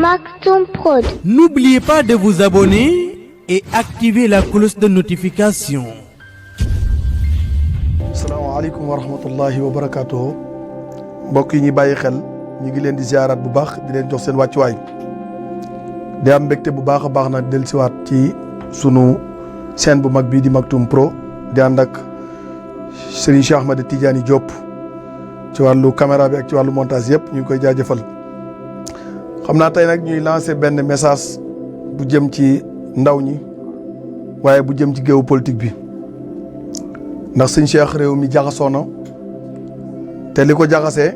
Maktoum Prod. N'oubliez pas de vous abonner et activer la cloche de notification. Asalaamaaleykum wa rahmatullahi wa barakatuh. Mbokk yi ñi bàyyi xel ñu ngi leen di ziarat bu baax di leen jox seen wàccuwaay di am mbégte bu baax a baax nag dellusiwaat ci sunu chaîne bu mag bii di Maktoum Pro di ànd ak Serigne Cheikh Ahmed Tidiane Diop ci wàllu caméra bi ak ci wàllu montage yëpp ñu ngi koy jaajëfal. xam naa tey nag ñuy lancer benn message bu jëm ci ndaw ñi waaye bu jëm ci géopolitique bi ndax sëñ Cheikh réew mi jaxasoo na te li ko jaxasee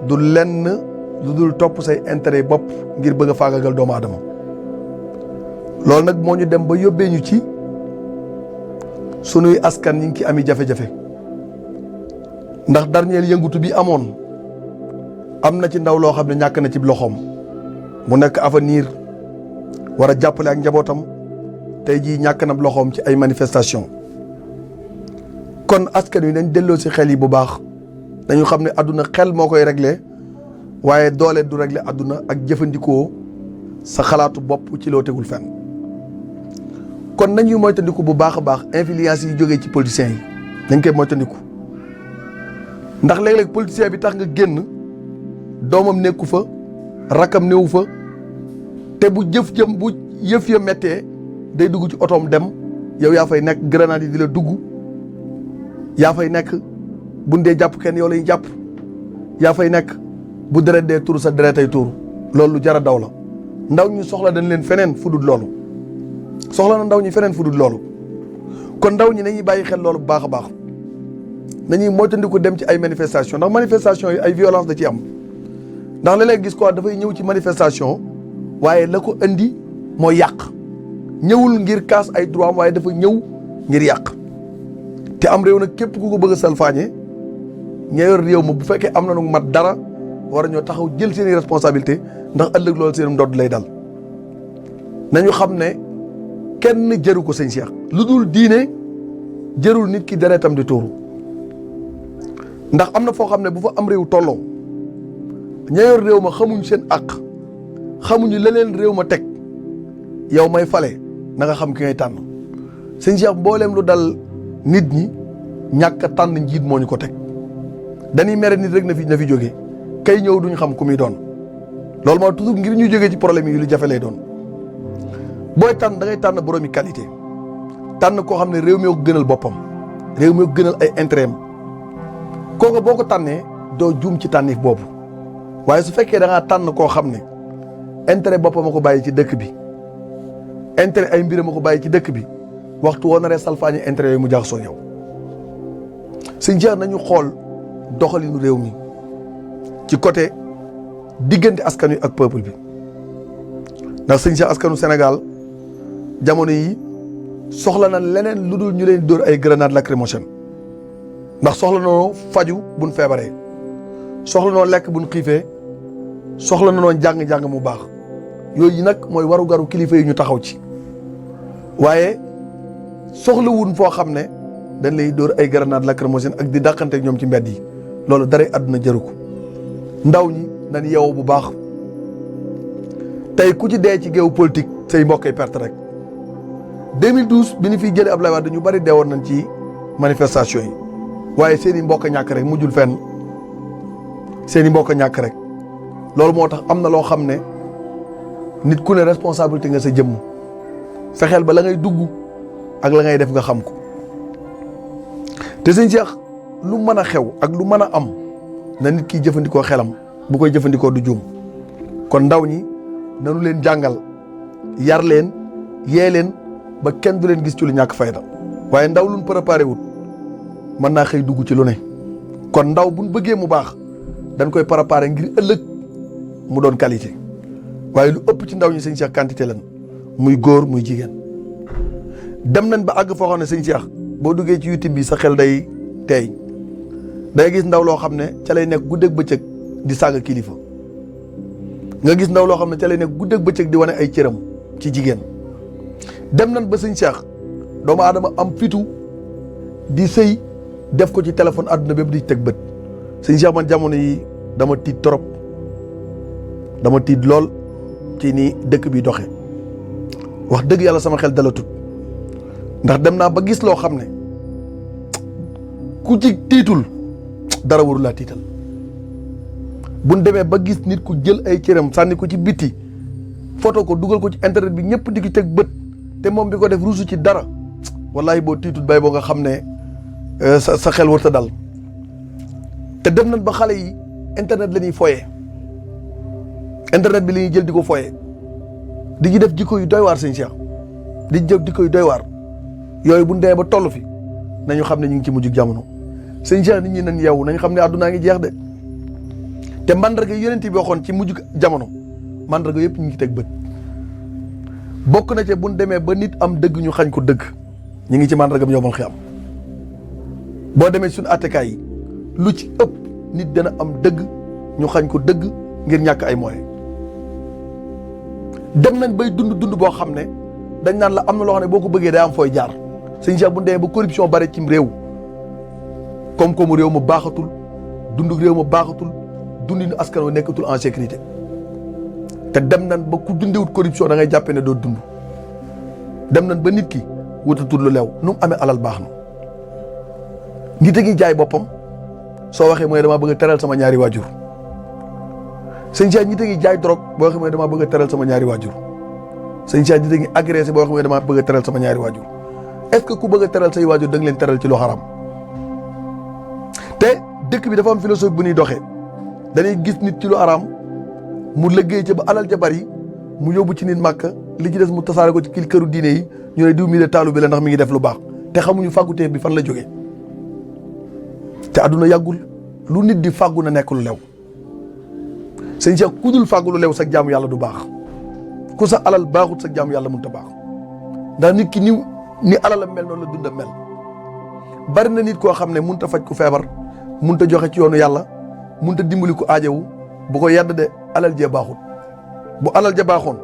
du lenn lu dul topp say intérêt bopp ngir bëgg a faagagal doomu aadama loolu nag moo ñu dem ba yóbbee ñu ci sunuy askan ñi ngi ci ami jafe-jafe ndax dernier yëngutu bi amoon am na ci ndaw loo xam ne ñàkk na ci loxoom mu nekk avenir war a jàppale ak njabootam tey jii ñàkk na loxoom ci ay manifestation kon askan wi nañ delloo si xel yi bu baax dañu xam ne àdduna xel moo koy réglé waaye doole du réglé àdduna ak jëfandikoo sa xalaatu bopp ci loo tegul fenn kon nañuy moytandiku bu baax a baax influence yi jógee ci politiciens yi dañ koy moytandiku ndax léeg-léeg politicien bi tax nga génn doomam nekku fa rakkam néewu fa te bu yëf ya méttee day dugg ci otoom dem yow yaa fay nekk grenade yi di la dugg yaa fay nekk bu dee jàpp kenn yow lay jàpp yaa fay nekk bu deret dee tuuru sa deretay tuuru loolu lu jar a daw la ndaw ñi soxla dañ leen feneen fu dul loolu soxla na ndaw ñi feneen fu dul loolu kon ndaw ñi nañuy bàyyi xel loolu bu baax a baax nañuy moytandiku dem ci ay manifestation ndax manifestation yi ay violence da ci am ndax léeg-léeg gis ko dafay ñëw ci manifestation waaye la ko indi mooy yàq ñëwul ngir kaas ay droit am waaye dafa ñëw ngir yàq te am réew nag képp ku ko bëgg a salfaañe ña yor réew ma bu fekkee am na nu mat dara war a ñoo taxaw jël seeni responsabilité ndax ëllëg loolu seen ndodd lay dal nañu xam ne kenn jëru ko sëñ Cheikh lu dul diine jërul nit ki deretam di tuuru ndax am na foo xam ne bu fa am réew tolloo ña yor réew ma xamuñ seen àq xamuñu leneen réew ma teg yow may fale na nga xam ki ngay tànn sëñ Cheikh mbooleem lu dal nit ñi ñàkk a tànn njiit moo ñu ko teg dañuy mere nit rek na fi jógee kay ñëw duñ xam ku muy doon loolu moo toujours ngir ñu jógee ci problème yi lu jafe lay doon booy tànn da ngay tànn boroomi qualité tànn koo xam ne réew mi ko gënal boppam réew mi ko gënal ay intérêt am kooku boo ko tànnee doo juum ci tànnif boobu waaye su fekkee da ngaa tànn koo xam ne intérêt boppam a ko bàyyi ci dëkk bi intérêt ay mbiram a ko bàyyi ci dëkk bi waxtu woo naree salfaañi intérêt yooyu mu jaxasoo yow sëñ Cheikh nañu xool doxalinu réew mi ci côté diggante askan wi ak peuple bi ndax sëñ Cheikh askanu Sénégal jamono yi soxla na leneen lu dul ñu leen dóor ay grenade lacrymogène ndax soxla noo faju buñ feebaree soxla noo lekk buñ xiifee soxla na noo jàng-jàng mu baax yooyu nag mooy waru-garu kilifa yi ñu taxaw ci waaye soxla wun foo xam ne dañ lay dóor ay grenade lacrymogène ak di dàqante ak ñoom ci mbedd yi loolu dara àdduna jëru ko ndaw ñi nañ yeewu bu baax tey ku ci dee ci géew politique say mbokkay perte rek 2012 bi ñu fiy jëlee Abdoulaye Wade ñu bari deewoon nañ ci manifestation yi waaye seen i mbokk ñàkk rek mujjul fenn seen i mbokk ñàkk rek loolu moo tax am na loo xam ne nit ku ne responsabilité nga sa jëmm fexeel ba la ngay dugg ak la ngay def nga xam ko te sëñ Cheikh lu mën a xew ak lu mën a am na nit ki jëfandikoo xelam bu koy jëfandikoo du juum kon ndaw ñi nanu leen jàngal yar leen yee leen ba kenn du leen gis ci lu ñàkk fayda waaye ndaw luñ préparé wut mën naa xëy dugg ci lu ne kon ndaw buñ bëggee mu baax dañ koy préparé ngir ëllëg mu doon qualité waaye lu ëpp ci ndaw ñi sëñ Cheikh quantité lan muy góor muy jigéen dem nañ ba àgg foo xam ne sëñ Cheikh boo duggee ci YouTube bi sa xel day teey day gis ndaw loo xam ne ca lay nekk guddeeg bëccëg di saaga kilifa nga gis ndaw loo xam ne ca lay nekk guddeeg bëccëg di wane ay cëram ci jigéen dem nañ ba sëñ Cheikh doomu aadama am fitu di sëy def ko ci téléphone àdduna bépp di teg bët sëñ Cheikh man jamono yi dama tiit trop dama tiit lool ci ni dëkk bi doxe wax dëgg yàlla sama xel dala tut ndax dem naa ba gis loo xam ne ku ci tiitul dara warul laa tiital buñ demee ba gis nit ku jël ay cëram sànni ko ci biti photo ko dugal ko ci internet bi ñëpp di ko teg bët te moom bi ko def rusu ci dara wallahi boo tiitul bay boo nga xam ne sa xel warta dal te dem nañ ba xale yi internet la ñuy foyee internet bi la ñuy jël di ko foyee di ci def jikko yu doy waar sëñ Cheikh di jëf jikko yu doy waar yooyu bu ñu demee ba toll fi nañu xam ne ñu ngi ci mujj jamono sëñ Cheikh nit ñi nañ yeewu nañ xam ne àddunaa ngi jeex de te mandarga yonent bi waxoon ci mujj jamono mandarga yëpp ñu ngi teg bët bokk na ci bu ñu demee ba nit am dëgg ñu xañ ko dëgg ñu ngi ci mandargam yombal xiyam boo demee suñu attekaay yi lu ci ëpp nit dana am dëgg ñu xañ ko dëgg ngir ñàkk ay moyens dem nañ bay dund boo xam ne dañ naan la am na loo xam ne boo ko bëggee day am fooy jaar sëñ Cheikh bu ñu demee ba corruption bare cim réew koom-koomu réew ma baaxatul dundu réew ma baaxatul dundinu askan wi nekkatul en sécurité te dem nañ ba ku dundewut corruption da ngay jàppee ne doo dund dem nañ ba nit ki wutatul lu leew nu mu amee alal baax na nit a ngi jaay boppam soo waxee mooy damaa bëgg a teral sama ñaari waajur sëñ Cheikh nit a ngi jaay drogue boo waxee mooy damaa bëgg a teral sama ñaari waajur sëñ Cheikh nit a ngi agressé boo waxee mooy damaa bëgg a teral sama ñaari waajur est-ce que ku bëgg a teral say waajur da nga leen teral ci lu xaram te dëkk bi dafa am philosophie bu ñuy doxee dañuy gis nit ci lu xaram mu liggéey ca ba alal ja bari mu yóbbu ci nit màkk li ci des mu tasaare ko ci këru diine yi ñu ne diw mi de taalu bi la ndax mi ngi def lu baax te xamuñu fàggutee bi fan la jógee te àdduna yàggul lu nit di fàggu na nekk lu lew sëñ Cheikh ku dul fàggu lu lew sa jaamu yàlla du baax ku sa alal baaxut sa jaamu yàlla mënut a baax ndax nit ki ni alalam mel noonu la dundam mel bari na nit koo xam ne mënut a faj ku feebar mënut a joxe ci yoonu yàlla mënut a dimbali ku aajewu bu ko yedd de alal jee baaxut bu alal ja baaxoon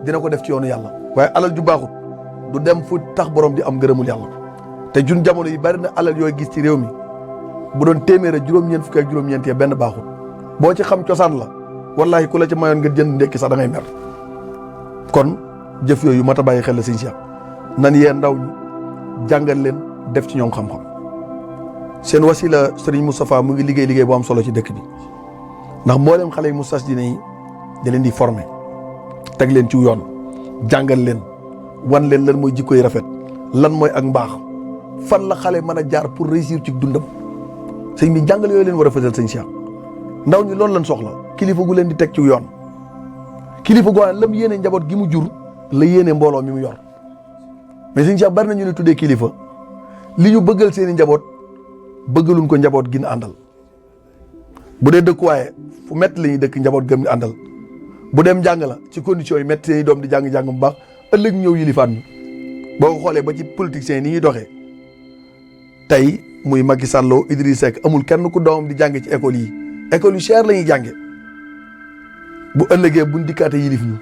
dina ko def ci yoonu yàlla waaye alal ju baaxut du dem fu tax borom di am ngërëmul yàlla te jun jamono yi bari na alal yooyu gis ci réew mi bu doon téeméer juróom-ñeent fukki ak juróom-ñeent benn baaxut boo ci xam cosaan la wallahi ku la ci mayoon nga jënd ndekki sax da ngay mer kon jëf yooyu mat a bàyyi xel la sëñ Cheikh nan yee ndaw ñi jàngal leen def ci ñoom xam-xam seen wasila sëriñ Moustapha mu ngi liggéey bu am solo ci dëkk bi ndax mboolem xale yi Moustarchidine yi da leen di former teg leen ci yoon jàngal leen wan leen lan mooy jikko yi rafet lan mooy ak mbaax fan la xale mën a jaar pour réussir ci dundam sëñ bi jàngal yooyu leen war a fësal sëñ Cheikh ndaw ñi loolu lañ soxla kilifa gu leen di teg ci yoon kilifa gu la mu yéene njaboot gi mu jur la yéene mbooloo mi mu yor mais sëñ Cheikh bari na ñu ne tuddee kilifa li ñu bëggal seeni njaboot bëggaluñ ko njaboot gi ñu àndal bu dee dëkkuwaaye fu métti la ñuy dëkk njaboot gëm ñu àndal bu dem jàng la ci conditions yi métti seeni doom di jàng bu baax ëllëg ñëw yilifaat ñu boo ko xoolee ba ci politiciens yi ni ñuy doxee tey muy Macky Sall Idriss Seck amul kenn ku doomam di jànge ci école yu cher la ñuy jànge bu ëllëgee buñ dikkaate yilif ñu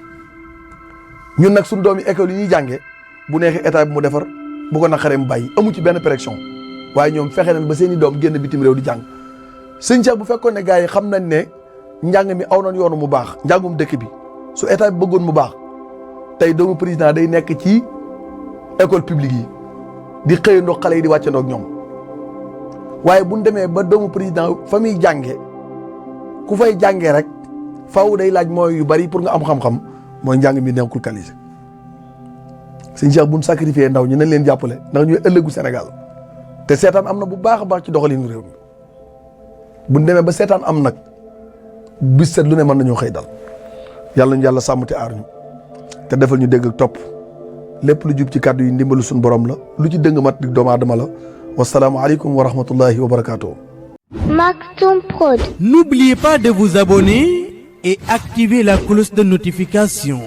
ñun nag suñ doom yi école yi ñuy jànge bu neexee état bi mu defar bu ko naqaree mu bàyyi amu ci benn pression waaye ñoom fexe nañ ba seeni doom génn bitim réew di jàng sëñ Cheikh bu fekkoon ne gars yi xam nañ ne njàng mi aw nañ yoonu mu baax njàngum dëkk bi su état bi bëggoon mu baax tey doomu président day nekk ci école publique yi di xëyandoo xale yi di wàccandoo ak ñoom waaye bu ñu demee ba doomu président fa muy jàngee ku fay jàngee rek faaw day laaj mooy yu bari pour nga am xam-xam mooy njàng mi nekkul qualité sëñ Cheikh bu ñu sacrifié ndaw ñu nañ leen jàppale ndax ñooy ëllëgu Sénégal te seetaan am na bu baax a baax ci doxalinu réew mi bu ñu demee ba seetaan am nag bis set lu ne mën nañoo xëy dal yàlla ñu yàlla sàmm te aar ñu te defal ñu dégg ak topp lépp lu jub ci kàddu yi ndimbalu suñu borom la lu ci dëng mat di doomu aadama la wasalaamu aleykum wa rahmatullahi wa barakatuh. Maktoum Prod. N'oubliez pas de vous abonner et activer la cloche de notification.